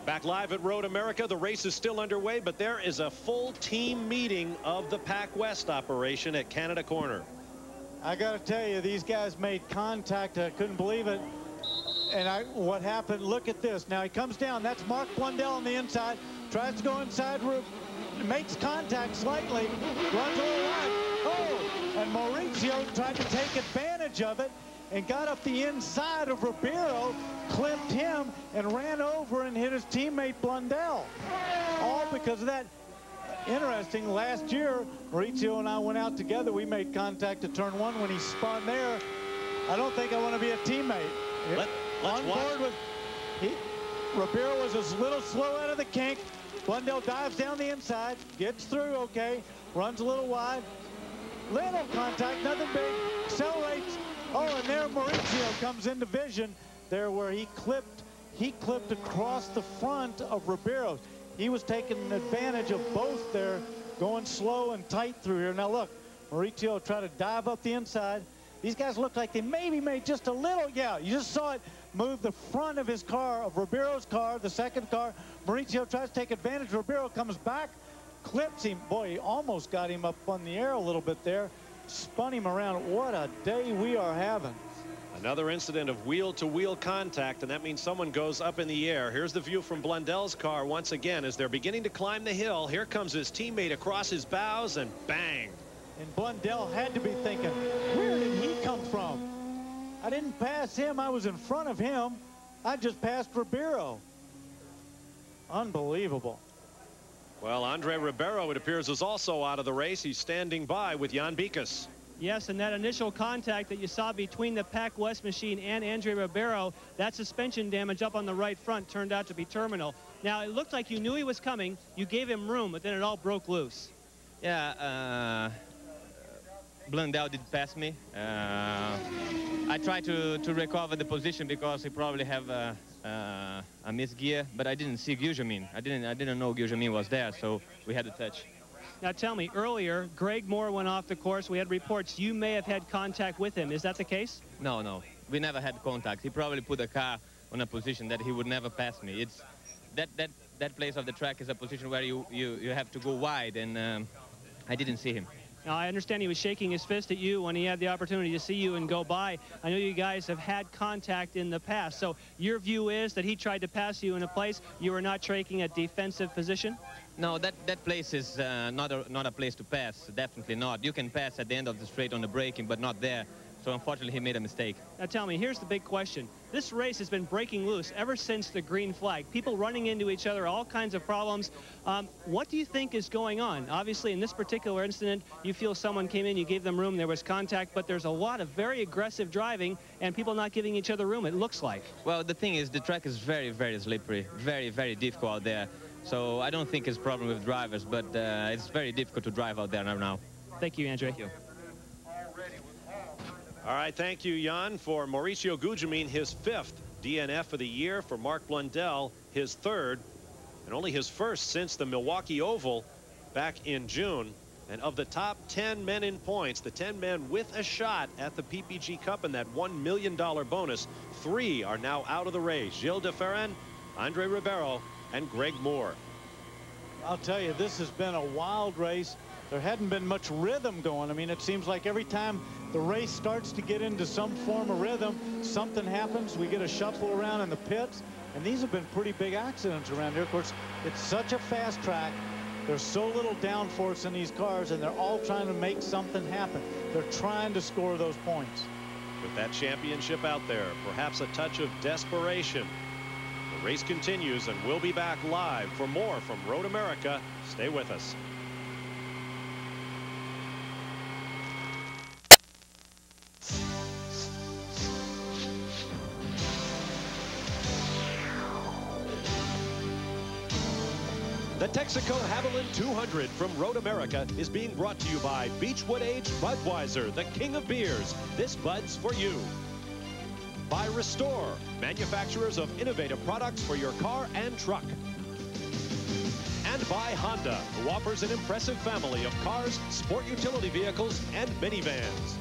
Back live at Road America. The race is still underway, but there is a full team meeting of the Pac West operation at Canada Corner. I got to tell you, these guys made contact. I couldn't believe it. And what happened, look at this. Now he comes down. That's Mark Blundell on the inside. Tries to go inside, makes contact slightly, runs a little wide. Oh, and Mauricio tried to take advantage of it and got up the inside of Ribeiro, clipped him, and ran over and hit his teammate Blundell. All because of that. Interesting, last year, Mauricio and I went out together. We made contact at turn 1 when he spun there. I don't think I want to be a teammate. On board with, Ribeiro was a little slow out of the kink. Blundell dives down the inside, gets through okay, runs a little wide. Little contact, nothing big, accelerates. Oh, and there Mauricio comes into vision there where he clipped across the front of Ribeiro. He was taking advantage of both there, going slow and tight through here. Now look, Mauricio tried to dive up the inside. These guys look like they maybe made just a little, yeah, you just saw it move the front of his car, of Ribeiro's car, the second car. Mauricio tries to take advantage. Ribeiro comes back, clips him. Boy, he almost got him up on the air a little bit there. Spun him around. What a day we are having. Another incident of wheel-to-wheel contact, and that means someone goes up in the air. Here's the view from Blundell's car once again as they're beginning to climb the hill. Here comes his teammate across his bows, and bang. And Blundell had to be thinking, where did he come from? I didn't pass him. I was in front of him. I just passed Ribeiro. Unbelievable. Well, Andre Ribeiro, it appears, is also out of the race. He's standing by with Jan Bikas. Yes, and that initial contact that you saw between the Pac West machine and Andre Ribeiro, that suspension damage up on the right front turned out to be terminal. Now, it looked like you knew he was coming. You gave him room, but then it all broke loose. Yeah, Blundell did pass me. I tried to recover the position because he probably have a misgear, but I didn't see Gujamin. I didn't know Gujamin was there, so we had to touch. Now tell me, earlier, Greg Moore went off the course. We had reports you may have had contact with him. Is that the case? No. We never had contact. He probably put the car on a position that he would never pass me. It's that place of the track is a position where you have to go wide, and I didn't see him. Now, I understand he was shaking his fist at you when he had the opportunity to see you and go by. I know you guys have had contact in the past. So your view is that he tried to pass you in a place you were not taking a defensive position? No, that place is not a place to pass. Definitely not. You can pass at the end of the straight on the braking, but not there. So unfortunately, he made a mistake. Now tell me, here's the big question. This race has been breaking loose ever since the green flag. People running into each other, all kinds of problems. What do you think is going on? Obviously, in this particular incident, you feel someone came in, you gave them room, there was contact, but there's a lot of very aggressive driving and people not giving each other room, it looks like. Well, the thing is, the track is very, very slippery, very, very difficult out there. So I don't think it's a problem with drivers, but it's very difficult to drive out there now. Thank you, Andre. Thank you. All right, thank you, Jan. For Mauricio Gujamin, his 5th DNF of the year. For Mark Blundell, his 3rd, and only his 1st since the Milwaukee Oval back in June. And of the top 10 men in points, the 10 men with a shot at the PPG Cup and that $1 million bonus, 3 are now out of the race. Gilles de Ferran, Andre Ribeiro, and Greg Moore. I'll tell you, this has been a wild race. There hadn't been much rhythm going. I mean, it seems like every time the race starts to get into some form of rhythm, something happens. We get a shuffle around in the pits, and these have been pretty big accidents around here. Of course, it's such a fast track. There's so little downforce in these cars, and they're all trying to make something happen. They're trying to score those points. With that championship out there, perhaps a touch of desperation. The race continues, and we'll be back live for more from Road America. Stay with us. The Texaco Haviland 200 from Road America is being brought to you by Beechwood Aged Budweiser, the king of beers. This Bud's for you. By Restore, manufacturers of innovative products for your car and truck. And by Honda, who offers an impressive family of cars, sport utility vehicles, and minivans.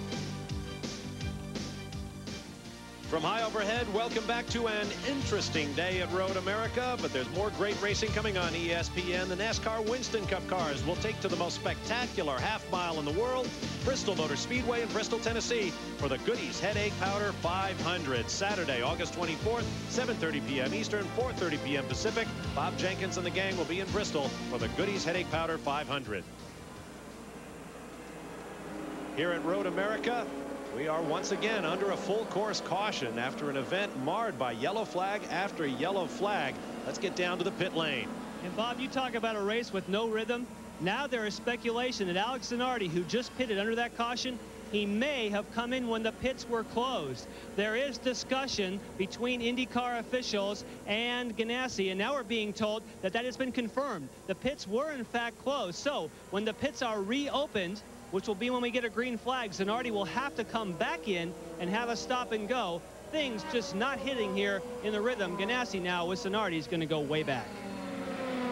From high overhead, welcome back to an interesting day at Road America, but there's more great racing coming on ESPN. The NASCAR Winston Cup cars will take to the most spectacular half mile in the world, Bristol Motor Speedway in Bristol, Tennessee, for the Goodies Headache Powder 500. Saturday, August 24th, 7:30 p.m. Eastern, 4:30 p.m. Pacific. Bob Jenkins and the gang will be in Bristol for the Goodies Headache Powder 500. Here at Road America, we are once again under a full course caution after an event marred by yellow flag after yellow flag. Let's get down to the pit lane. And Bob, you talk about a race with no rhythm. Now there is speculation that Alex Zanardi, who just pitted under that caution, he may have come in when the pits were closed. There is discussion between IndyCar officials and Ganassi, and now we're being told that that has been confirmed. The pits were in fact closed. So when the pits are reopened, which will be when we get a green flag, Zanardi will have to come back in and have a stop and go. Things just not hitting here in the rhythm. Ganassi now with Zanardi is going to go way back.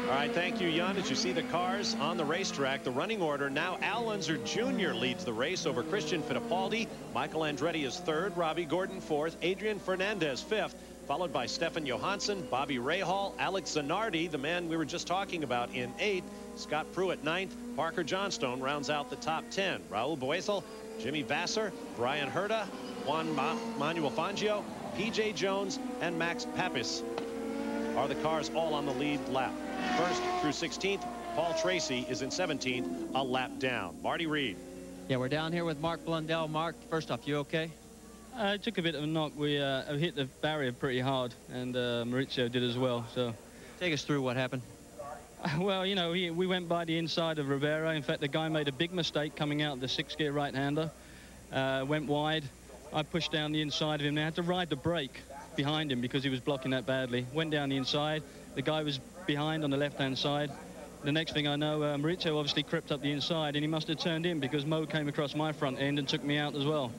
All right, thank you, Jan. As you see the cars on the racetrack, the running order now, Al Unser Jr. leads the race over Christian Fittipaldi. Michael Andretti is third, Robbie Gordon fourth, Adrian Fernandez fifth, followed by Stefan Johansson, Bobby Rahal, Alex Zanardi, the man we were just talking about, in eighth, Scott Pruitt ninth, Parker Johnstone rounds out the top 10. Raul Boesel, Jimmy Vasser, Brian Herta, Juan Manuel Fangio, P.J. Jones, and Max Papis are the cars all on the lead lap. First through 16th, Paul Tracy is in 17th, a lap down. Marty Reed. Yeah, we're down here with Mark Blundell. Mark, first off, you okay? I took a bit of a knock. We hit the barrier pretty hard, and Maurizio did as well. So, take us through what happened. Well, you know, we went by the inside of Ribeiro. In fact, the guy made a big mistake coming out of the six-gear right-hander. Went wide. I pushed down the inside of him. I had to ride the brake behind him because he was blocking that badly. Went down the inside. The guy was behind on the left-hand side. The next thing I know, Maurizio obviously crept up the inside, and he must have turned in because Mo came across my front end and took me out as well.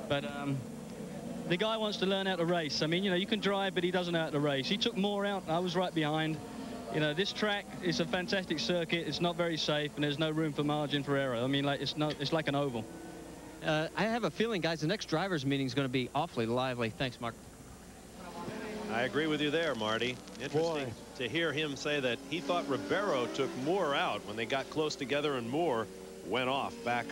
But the guy wants to learn how to race. I mean, you know, you can drive, but he doesn't know how to race. He took more out. I was right behind. You know, this track is a fantastic circuit. It's not very safe, and there's no room for margin for error. I mean, like, it's like an oval. I have a feeling, guys, the next drivers' meeting is going to be awfully lively. Thanks, Mark. I agree with you there, Marty. Interesting to hear him say that he thought Ribeiro took Moore out when they got close together, and Moore went off back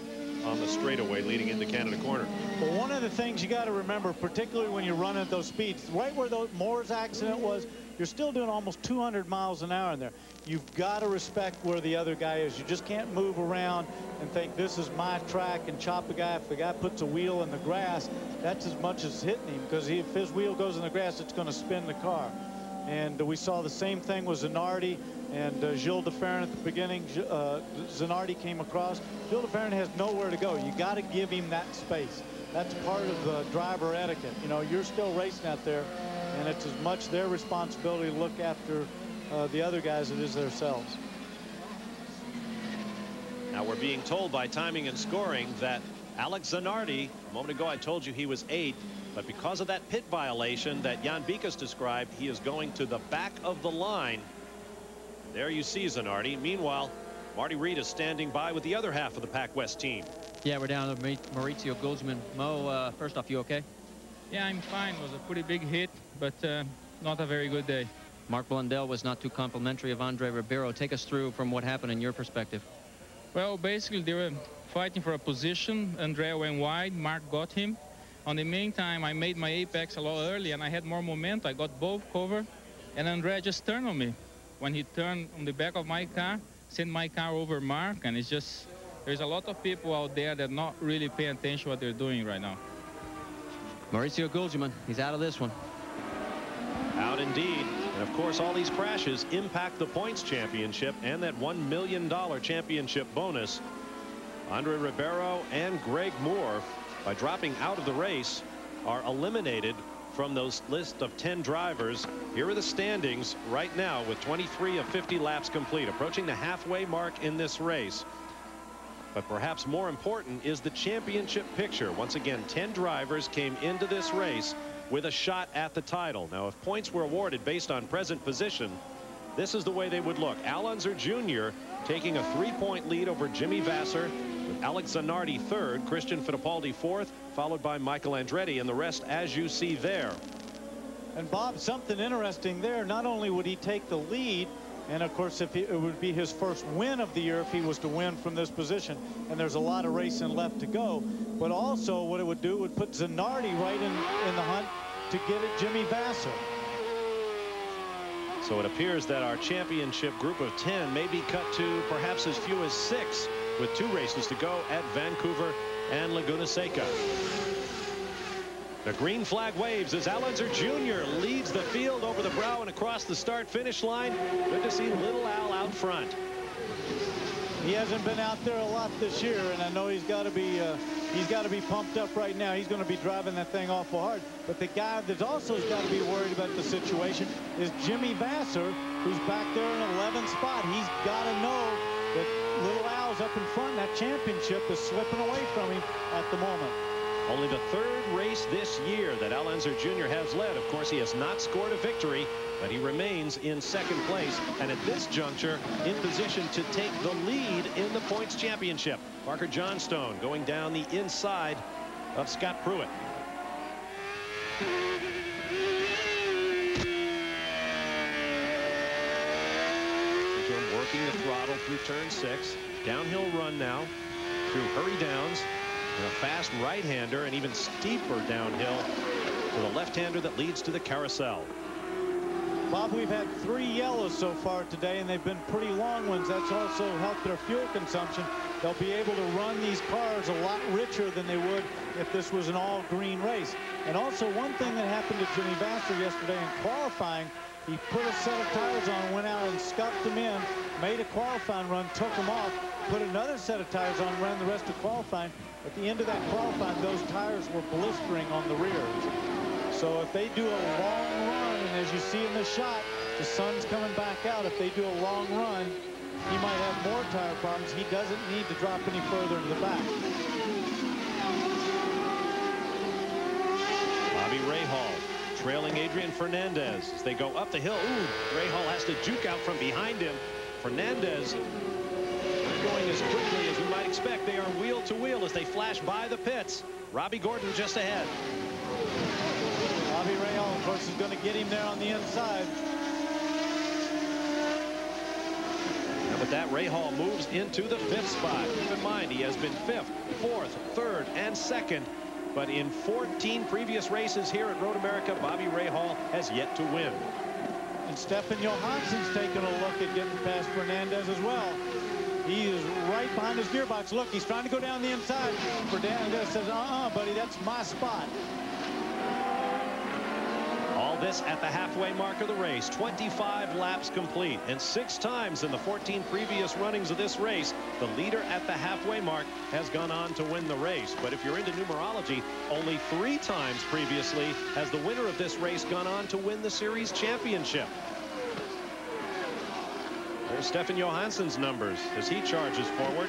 on the straightaway leading into Canada Corner. Well, one of the things you got to remember, particularly when you're running at those speeds, right where Moore's accident was, you're still doing almost 200 miles an hour in there. You've got to respect where the other guy is. You just can't move around and think this is my track and chop a guy. If the guy puts a wheel in the grass, that's as much as hitting him, because if his wheel goes in the grass, it's going to spin the car. And we saw the same thing with Zanardi and Gilles de Ferran at the beginning. Zanardi came across. Gilles de Ferran has nowhere to go. You got to give him that space. That's part of driver etiquette. You know, you're still racing out there, and it's as much their responsibility to look after the other guys as it is themselves. Now we're being told by timing and scoring that Alex Zanardi, a moment ago I told you he was 8th, but because of that pit violation that Jan Bikas described, he is going to the back of the line. There you see Zanardi. Meanwhile, Marty Reed is standing by with the other half of the Pac West team. Yeah, we're down to Maurizio Guzman. Mo, first off, you okay? Yeah, I'm fine. It was a pretty big hit, but not a very good day. Mark Blundell was not too complimentary of Andre Ribeiro. Take us through from what happened in your perspective. Well, basically, they were fighting for a position. Andrea went wide. Mark got him. On the meantime, I made my apex a lot early, and I had more momentum. I got both cover, and Andrea just turned on me. When he turned on the back of my car, sent my car over Mark, and it's just, there's a lot of people out there that not really paying attention to what they're doing right now. Maurizio Guzman, he's out of this one. Out indeed. And of course, all these crashes impact the points championship and that $1 million championship bonus. Andre Ribeiro and Greg Moore, by dropping out of the race, are eliminated from those list of 10 drivers. Here are the standings right now with 23 of 50 laps complete, approaching the halfway mark in this race. But perhaps more important is the championship picture. Once again, 10 drivers came into this race with a shot at the title. Now, if points were awarded based on present position, this is the way they would look. Al Unser Jr. taking a 3-point lead over Jimmy Vasser, with Alex Zanardi third, Christian Fittipaldi fourth, followed by Michael Andretti, and the rest as you see there. And Bob, something interesting there. Not only would he take the lead, and of course it would be his first win of the year if he was to win from this position, and there's a lot of racing left to go, but also what it would do would put Zanardi right in the hunt to get at Jimmy Vasser. So it appears that our championship group of 10 may be cut to perhaps as few as 6 with 2 races to go at Vancouver and Laguna Seca. The green flag waves as Al Unser Jr. leads the field over the brow and across the start-finish line. Good to see little Al out front. He hasn't been out there a lot this year, and I know he's got to be pumped up right now. He's going to be driving that thing awful hard. But the guy that also has got to be worried about the situation is Jimmy Vasser, who's back there in 11th spot. He's got to know that little Al's up in front. That championship is slipping away from him at the moment. Only the 3rd race this year that Al Unser Jr. has led. Of course, he has not scored a victory, but he remains in 2nd place, and at this juncture in position to take the lead in the points championship. Parker Johnstone going down the inside of Scott Pruitt. Working the throttle through turn 6. Downhill run now through Hurry Downs. And a fast right-hander, and even steeper downhill to the left-hander that leads to the carousel. Bob, we've had 3 yellows so far today, and they've been pretty long ones. That's also helped their fuel consumption. They'll be able to run these cars a lot richer than they would if this was an all-green race. And also, one thing that happened to Jimmy Vasser yesterday in qualifying, he put a set of tires on, went out and scuffed them in, made a qualifying run, took them off, put another set of tires on, ran the rest of qualifying. At the end of that qualifying, those tires were blistering on the rears. So if they do a long run, and as you see in the shot, the sun's coming back out. If they do a long run, he might have more tire problems. He doesn't need to drop any further into the back. Bobby Rahal trailing Adrian Fernandez as they go up the hill. Ooh, Rahal has to juke out from behind him. Fernandez going as quickly as you might expect. They are wheel to wheel as they flash by the pits. Robbie Gordon just ahead. Bobby Rahal, of course, is going to get him there on the inside. And with that, Rahal moves into the 5th spot. Keep in mind, he has been 5th, 4th, 3rd, and 2nd. But in 14 previous races here at Road America, Bobby Rahal has yet to win. And Stefan Johansson's taking a look at getting past Fernandez as well. He is right behind his gearbox. Look, he's trying to go down the inside. Fernandez says, buddy, that's my spot. All this at the halfway mark of the race. 25 laps complete. And 6 times in the 14 previous runnings of this race, the leader at the halfway mark has gone on to win the race. But if you're into numerology, only 3 times previously has the winner of this race gone on to win the series championship. There's Stefan Johansson's numbers as he charges forward.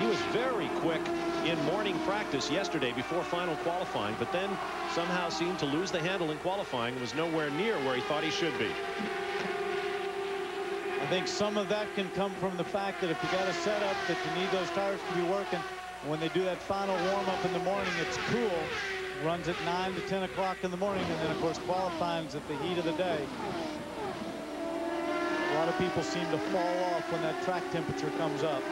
He was very quick in morning practice yesterday before final qualifying, but then somehow seemed to lose the handle in qualifying and was nowhere near where he thought he should be. I think some of that can come from the fact that if you got a setup that you need those tires to be working, when they do that final warm-up in the morning, it's cool. Runs at 9 to 10 o'clock in the morning, and then, of course, qualifying's at the heat of the day. A lot of people seem to fall off when that track temperature comes up.